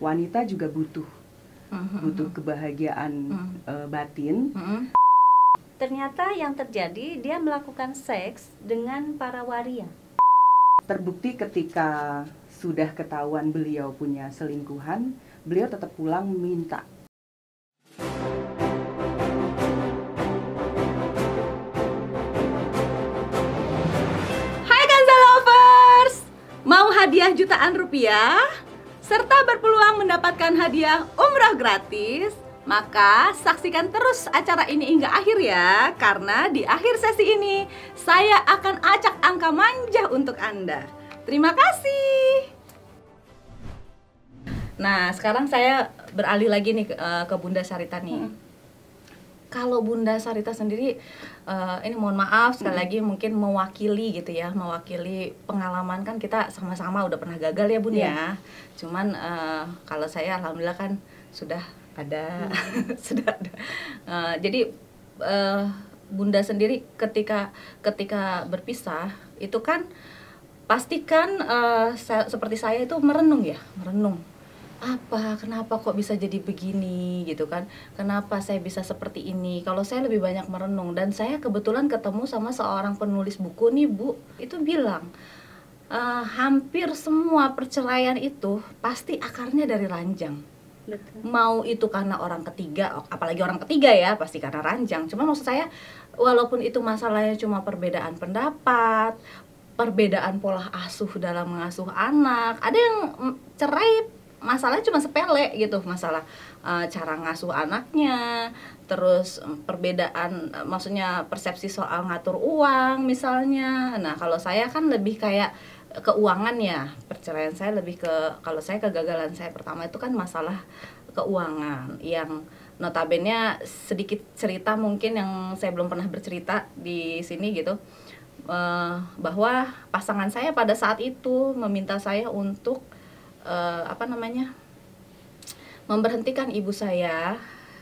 wanita juga butuh kebahagiaan batin. Ternyata yang terjadi dia melakukan seks dengan para waria. Terbukti ketika sudah ketahuan beliau punya selingkuhan, beliau tetap pulang minta. Hai Kanza Lovers! Mau hadiah jutaan rupiah? Serta berpeluang mendapatkan hadiah umrah gratis? Maka saksikan terus acara ini hingga akhir ya. Karena di akhir sesi ini saya akan acak angka manja untuk Anda. Terima kasih. Nah, sekarang saya beralih lagi nih ke Bunda Sarita nih. Kalau Bunda Sarita sendiri, ini mohon maaf sekali lagi mungkin mewakili gitu ya, mewakili pengalaman. Kan kita sama-sama udah pernah gagal ya Bun ya. Cuman kalau saya alhamdulillah kan sudah ada, sudah ada. Jadi Bunda sendiri ketika berpisah itu kan pastikan seperti saya itu merenung ya, kenapa kok bisa jadi begini gitu kan, kenapa saya bisa seperti ini. Kalau saya lebih banyak merenung, dan saya kebetulan ketemu sama seorang penulis buku nih Bu, itu bilang hampir semua perceraian itu pasti akarnya dari ranjang. Betul. Mau itu karena orang ketiga, apalagi orang ketiga ya, pasti karena ranjang. Cuma maksud saya, walaupun itu masalahnya cuma perbedaan pendapat, perbedaan pola asuh dalam mengasuh anak, ada yang cerai masalahnya cuma sepele gitu, masalah cara ngasuh anaknya, terus perbedaan maksudnya persepsi soal ngatur uang misalnya. Nah kalau saya kan lebih kayak keuangan ya, perceraian saya lebih ke, kalau saya kegagalan saya pertama itu kan masalah keuangan yang notabene sedikit cerita mungkin yang saya belum pernah bercerita di sini gitu, bahwa pasangan saya pada saat itu meminta saya untuk memberhentikan ibu saya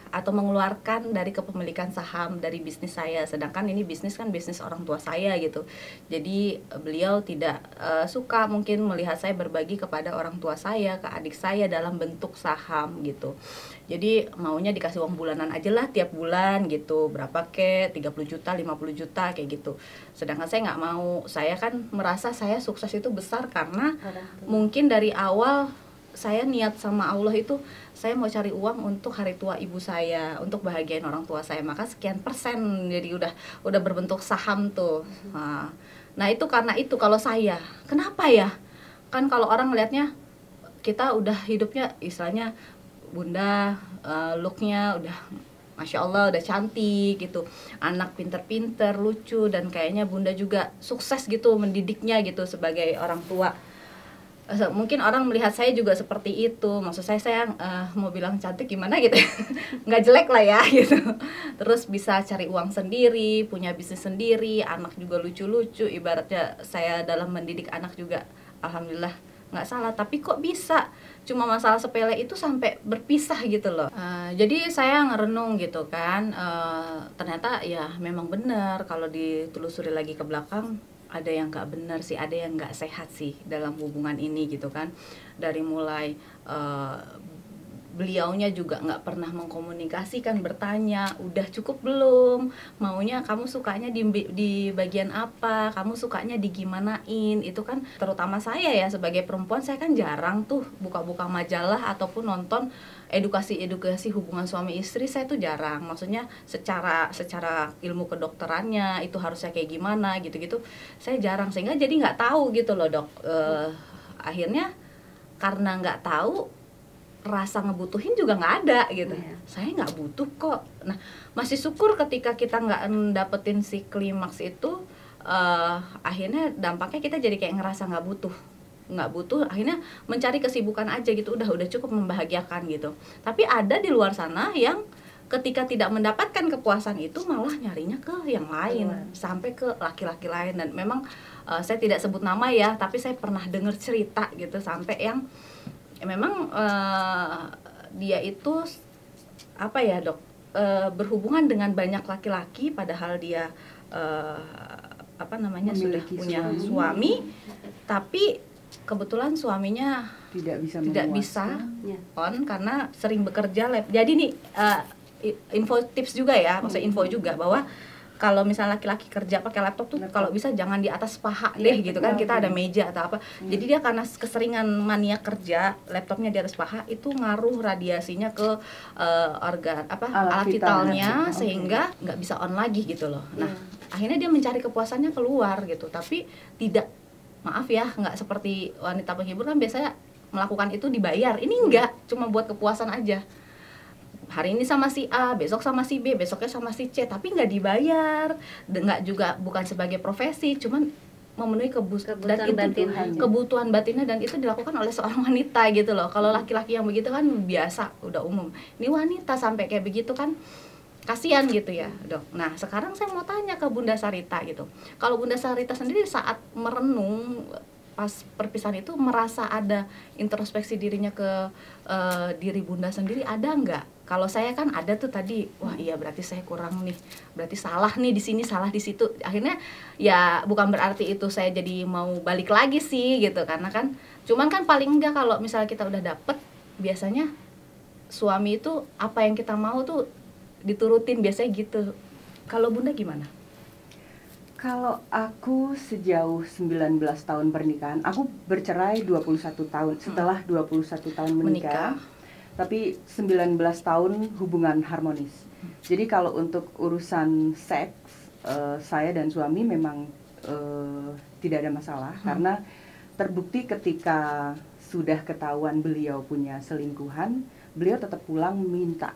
atau mengeluarkan dari kepemilikan saham dari bisnis saya, sedangkan ini bisnis kan bisnis orang tua saya gitu. Jadi beliau tidak suka mungkin melihat saya berbagi kepada orang tua saya, ke adik saya dalam bentuk saham gitu. Jadi maunya dikasih uang bulanan aja lah tiap bulan gitu, berapa ke 30 juta, 50 juta kayak gitu. Sedangkan saya nggak mau, saya kan merasa saya sukses itu besar karena mungkin dari awal saya niat sama Allah itu saya mau cari uang untuk hari tua ibu saya, untuk bahagiain orang tua saya, maka sekian persen jadi udah berbentuk saham tuh. Nah itu karena itu kalau saya, kenapa ya? Kan kalau orang melihatnya kita udah hidupnya istilahnya Bunda looknya udah Masya Allah udah cantik gitu, anak pinter-pinter, lucu, dan kayaknya Bunda juga sukses gitu mendidiknya gitu sebagai orang tua. Mungkin orang melihat saya juga seperti itu, maksud saya mau bilang cantik gimana gitu nggak jelek lah ya gitu, terus bisa cari uang sendiri, punya bisnis sendiri, anak juga lucu-lucu, ibaratnya saya dalam mendidik anak juga alhamdulillah nggak salah. Tapi kok bisa cuma masalah sepele itu sampai berpisah gitu loh. Jadi saya ngerenung gitu kan, ternyata ya memang benar kalau ditelusuri lagi ke belakang, ada yang nggak benar sih, ada yang nggak sehat sih dalam hubungan ini gitu kan. Dari mulai beliaunya juga nggak pernah mengkomunikasikan, bertanya udah cukup belum, maunya kamu sukanya di bagian apa, kamu sukanya digimanain. Itu kan terutama saya ya sebagai perempuan, saya kan jarang tuh buka-buka majalah ataupun nonton edukasi hubungan suami istri. Saya tuh jarang, maksudnya secara ilmu kedokterannya itu harusnya kayak gimana gitu-gitu saya jarang, sehingga jadi nggak tahu gitu loh dok. Akhirnya karena nggak tahu, rasa ngebutuhin juga nggak ada gitu. Saya nggak butuh kok. Nah masih syukur ketika kita nggak dapetin si klimaks itu, akhirnya dampaknya kita jadi kayak ngerasa nggak butuh, akhirnya mencari kesibukan aja gitu, udah cukup membahagiakan gitu. Tapi ada di luar sana yang ketika tidak mendapatkan kepuasan itu malah nyarinya ke yang lain, sampai ke laki-laki lain. Dan memang saya tidak sebut nama ya, tapi saya pernah dengar cerita gitu, sampai yang memang dia itu apa ya dok, berhubungan dengan banyak laki-laki padahal dia sudah punya suami, tapi kebetulan suaminya tidak bisa Ya. on karena sering bekerja jadi nih info tips juga ya, maksudnya info juga bahwa kalau misalnya laki-laki kerja pakai laptop tuh kalau bisa jangan di atas paha deh gitu kan, kita ada meja atau apa. Jadi dia karena keseringan mania kerja laptopnya di atas paha itu ngaruh radiasinya ke organ alat vitalnya sehingga nggak bisa on lagi gitu loh. Nah akhirnya dia mencari kepuasannya keluar gitu, tapi tidak, maaf ya, nggak seperti wanita penghibur kan biasanya melakukan itu dibayar. Ini enggak, cuma buat kepuasan aja. Hari ini sama si A, besok sama si B, besoknya sama si C, tapi nggak dibayar, nggak juga, bukan sebagai profesi, cuman memenuhi kebutuhan batinnya, dan itu dilakukan oleh seorang wanita gitu loh. Kalau laki-laki yang begitu kan biasa, udah umum. Ini wanita sampai kayak begitu kan kasihan gitu ya, Dok. Nah, sekarang saya mau tanya ke Bunda Sarita gitu. Kalau Bunda Sarita sendiri saat merenung pas perpisahan itu merasa ada introspeksi dirinya ke diri Bunda sendiri, ada nggak? Kalau saya kan ada tuh tadi, wah iya berarti saya kurang nih, berarti salah nih di sini, salah di situ. Akhirnya ya bukan berarti itu saya jadi mau balik lagi sih gitu, karena kan cuman kan paling enggak kalau misalnya kita udah dapet, biasanya suami itu apa yang kita mau tuh diturutin biasanya gitu. Kalau Bunda gimana? Kalau aku sejauh 19 tahun pernikahan, aku bercerai 21 tahun, setelah 21 tahun menikah. Tapi 19 tahun hubungan harmonis. Jadi kalau untuk urusan seks, saya dan suami memang tidak ada masalah, karena terbukti ketika sudah ketahuan beliau punya selingkuhan, beliau tetap pulang minta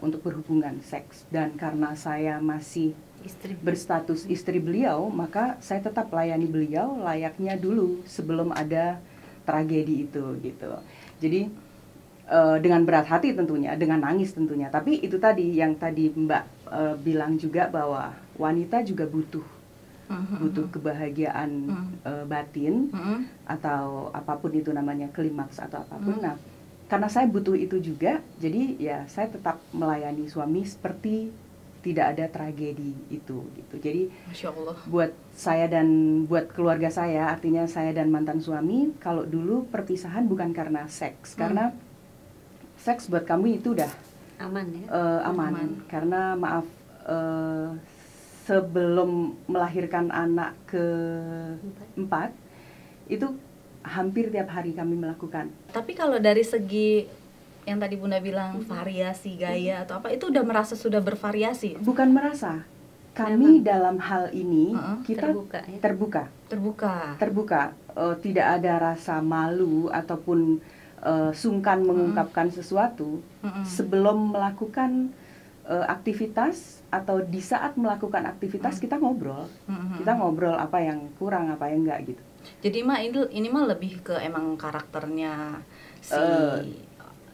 untuk berhubungan seks. Dan karena saya masih berstatus istri beliau, maka saya tetap layani beliau layaknya dulu sebelum ada tragedi itu gitu. Jadi dengan berat hati tentunya, dengan nangis tentunya. Tapi itu tadi yang tadi Mbak bilang juga, bahwa wanita juga butuh kebahagiaan batin, atau apapun itu namanya, klimaks atau apapun. Nah, karena saya butuh itu juga, jadi ya saya tetap melayani suami seperti tidak ada tragedi itu gitu. Jadi Masya Allah, buat saya dan buat keluarga saya, artinya saya dan mantan suami, kalau dulu perpisahan bukan karena seks, karena seks buat kami itu udah aman ya, aman. Karena maaf, sebelum melahirkan anak ke-4 itu hampir tiap hari kami melakukan. Tapi kalau dari segi yang tadi Bunda bilang variasi gaya atau apa, itu udah merasa sudah bervariasi? Bukan merasa, kami dalam hal ini kita terbuka. Tidak ada rasa malu ataupun sungkan mengungkapkan sesuatu sebelum melakukan aktivitas, atau di saat melakukan aktivitas kita ngobrol. Kita ngobrol apa yang kurang, apa yang enggak gitu. Jadi ini mah lebih ke emang karakternya si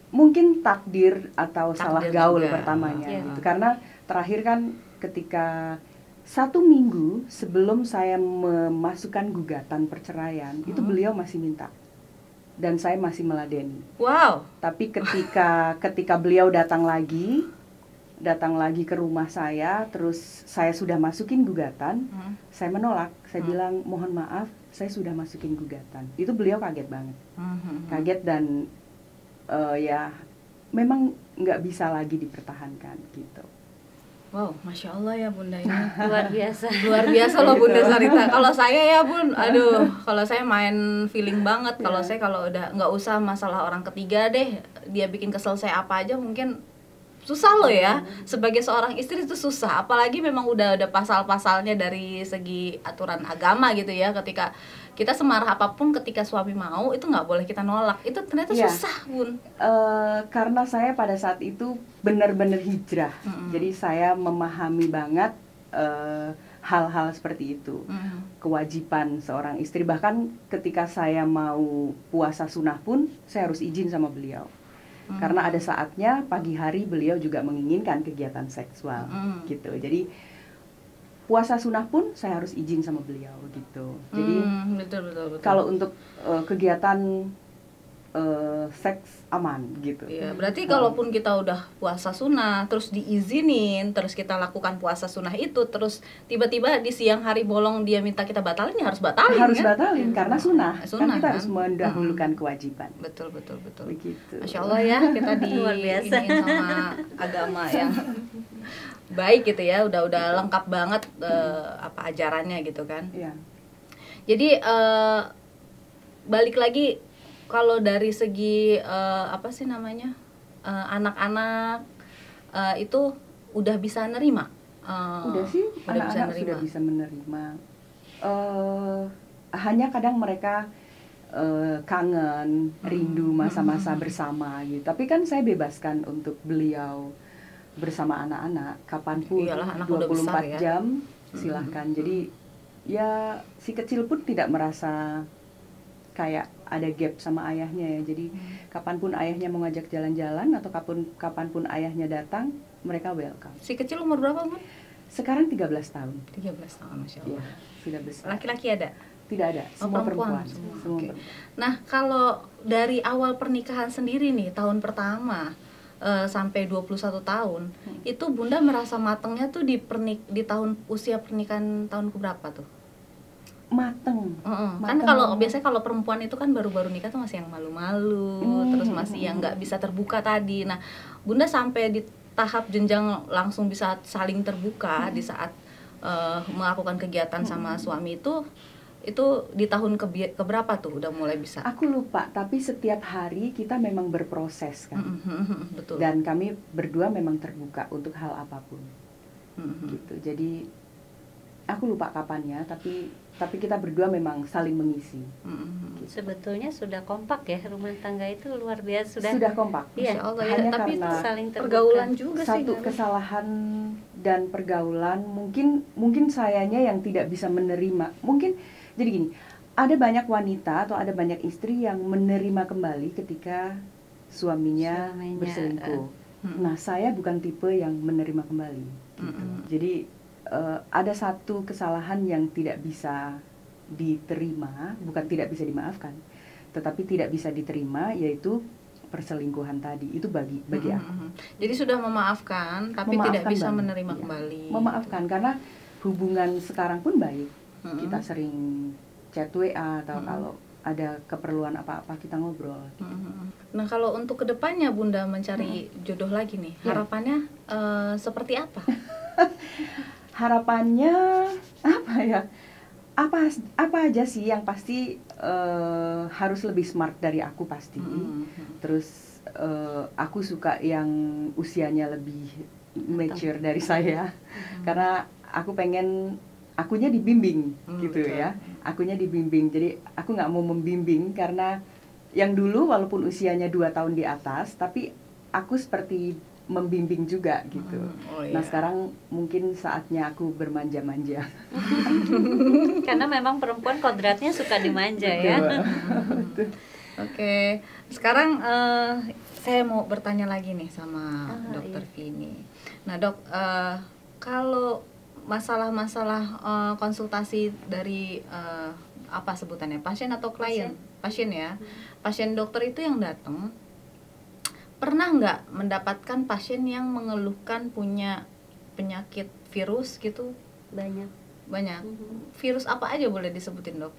mungkin takdir atau salah gaul juga pertamanya gitu. Karena terakhir kan ketika 1 minggu sebelum saya memasukkan gugatan perceraian, itu beliau masih minta. Dan saya masih meladeni. Wow. Tapi ketika beliau datang lagi ke rumah saya, terus saya sudah masukin gugatan, saya menolak. Saya bilang, mohon maaf, saya sudah masukin gugatan. Itu beliau kaget banget. Kaget dan ya memang nggak bisa lagi dipertahankan gitu. Wow, Masya Allah ya Bunda, ini luar biasa. Luar biasa loh Bunda Sarita. Kalau saya ya Bun, aduh, kalau saya main feeling banget. Kalau saya kalau udah nggak usah masalah orang ketiga deh, dia bikin kesel saya apa aja mungkin susah loh ya. Sebagai seorang istri itu susah, apalagi memang udah ada pasal-pasalnya dari segi aturan agama gitu ya. Ketika kita semarah apapun, ketika suami mau itu nggak boleh kita nolak. Itu ternyata susah Bun. Karena saya pada saat itu benar-benar hijrah, jadi saya memahami banget hal-hal seperti itu, kewajiban seorang istri. Bahkan ketika saya mau puasa sunnah pun saya harus izin sama beliau. Karena ada saatnya pagi hari beliau juga menginginkan kegiatan seksual gitu. Jadi puasa sunnah pun saya harus izin sama beliau gitu. Jadi betul. kalau untuk kegiatan seks aman gitu. Iya, berarti kalaupun kita udah puasa sunnah, terus diizinin, terus kita lakukan puasa sunnah itu, terus tiba-tiba di siang hari bolong dia minta kita batalin, ya harus batalin Harus kan? batalin karena sunnah. Sunnah, Kan kita kan? harus mendahulukan kewajiban. Betul, betul, betul. Begitu. Masya Allah ya, kita Luar biasa. diiniin sama agama yang baik gitu ya, udah lengkap banget apa ajarannya gitu kan. Iya. Jadi balik lagi, kalau dari segi apa sih namanya, anak-anak itu udah bisa nerima. Udah sih, anak-anak sudah bisa menerima. Hanya kadang mereka kangen, rindu masa-masa bersama gitu. Tapi kan saya bebaskan untuk beliau bersama anak-anak kapanpun. Iyalah, anak 24 udah besar ya. jam silahkan. Jadi ya si kecil pun tidak merasa kayak ada gap sama ayahnya ya. Jadi kapanpun ayahnya mau ngajak jalan-jalan atau kapanpun ayahnya datang, mereka welcome. Si kecil umur berapa, Bun? Sekarang 13 tahun. 13 tahun, Masya Ya, Allah. sudah besar. Laki-laki ada? Tidak ada, semua perempuan. semua. Semua Oke. perempuan. Nah, kalau dari awal pernikahan sendiri nih, tahun pertama sampai 21 tahun, itu Bunda merasa matengnya tuh di tahun usia pernikahan tahun keberapa tuh? Mateng. Kan Mateng. kalau biasanya kalau perempuan itu kan baru-baru nikah tuh masih yang malu-malu, terus masih yang nggak bisa terbuka tadi. Nah, Bunda sampai di tahap jenjang langsung bisa saling terbuka di saat melakukan kegiatan sama suami itu di tahun keberapa tuh udah mulai bisa? Aku lupa, tapi setiap hari kita memang berproses kan. Betul. Dan kami berdua memang terbuka untuk hal apapun. Gitu. Jadi aku lupa kapannya, tapi kita berdua memang saling mengisi. Sebetulnya sudah kompak ya, rumah tangga itu luar biasa, Sudah kompak. Iya. Masya Allah ya, Hanya tapi karena itu saling terbuka. pergaulan juga sih. satu kan? kesalahan dan pergaulan, mungkin sayanya yang tidak bisa menerima. Mungkin jadi gini, ada banyak wanita atau ada banyak istri yang menerima kembali ketika suaminya berselingkuh. Nah, saya bukan tipe yang menerima kembali gitu. Jadi ada satu kesalahan yang tidak bisa diterima, bukan tidak bisa dimaafkan, tetapi tidak bisa diterima, yaitu perselingkuhan tadi. Itu bagi aku. Jadi sudah memaafkan, tapi tidak bisa menerima kembali. Memaafkan karena hubungan sekarang pun baik. Kita sering chat WA atau kalau ada keperluan apa-apa kita ngobrol. Nah, kalau untuk kedepannya Bunda mencari jodoh lagi nih, harapannya seperti apa? Harapannya apa ya? Apa aja sih yang pasti harus lebih smart dari aku pasti. Terus aku suka yang usianya lebih mature dari saya. Karena aku pengen akunya dibimbing gitu betul. ya. Akunya dibimbing. Jadi aku nggak mau membimbing karena yang dulu walaupun usianya 2 tahun di atas, tapi aku seperti membimbing juga gitu. Nah, sekarang mungkin saatnya aku bermanja-manja. Karena memang perempuan kodratnya suka dimanja ya. Oke, sekarang saya mau bertanya lagi nih sama Dokter Vini. Nah, Dok, kalau masalah-masalah konsultasi dari apa sebutannya, pasien atau klien? Pasien ya. Pasien dokter itu yang datang, pernah nggak mendapatkan pasien yang mengeluhkan punya penyakit virus gitu? Banyak. Virus apa aja boleh disebutin, Dok?